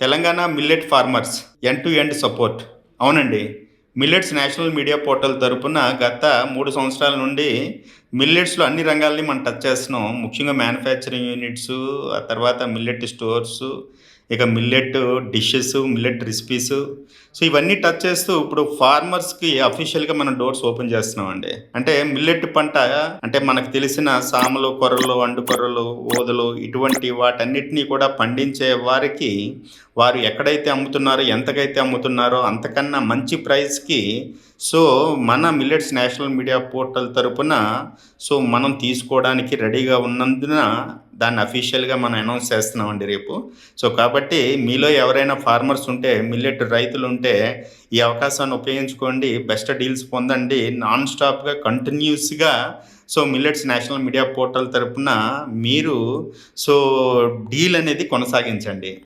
Telangana millet farmers end to end support. అవునండి. Millets national media portal తరపున గత 3 సంవత్సరాల నుండి మిల్లెట్స్‌లో అన్ని రంగాల్ని మనం టచ్ చేస్తున్నాం. ముఖ్యంగా మ్యానుఫ్యాక్చరింగ్ యూనిట్సు, ఆ తర్వాత మిల్లెట్ స్టోర్సు, ఇక millet dishes, millet recipes. So, ఇవన్నీ టచ్ చేస్తూ ఇప్పుడు ఫార్మర్స్‌కి అఫీషియల్‌గా మనం డోర్స్ ఓపెన్ చేస్తున్నామండి. అంటే మిల్లెట్ పంట అంటే మనకు తెలిసిన సామలు, కొర్రలు, అండు కొర్రలు, ఊదలు ఇటువంటి వాటన్నిటిని కూడా పండించే వారికి వారు ఎక్కడైతే అమ్ముతున్నారో, ఎంతకైతే అమ్ముతున్నారో అంతకన్నా మంచి ప్రైస్‌కి సో, మన మిల్లెట్స్ నేషనల్ మీడియా పోర్టల్ తరపున సో, మనం తీసుకోవడానికి రెడీగా ఉన్నందున దాన్ని అఫీషియల్‌గా మనం అనౌన్స్ చేస్తున్నామండి రేపు. సో, కాబట్టి మీలో ఎవరైనా ఫార్మర్స్ ఉంటే, మిల్లెట్ రైతులుంటే ఈ అవకాశాన్ని ఉపయోగించుకోండి. బెస్ట్ డీల్స్ పొందండి. నాన్ స్టాప్‌గా కంటిన్యూస్‌గా so, millets national media portal తరపున మీరు సో, డీల్ అనేది కొనసాగించండి.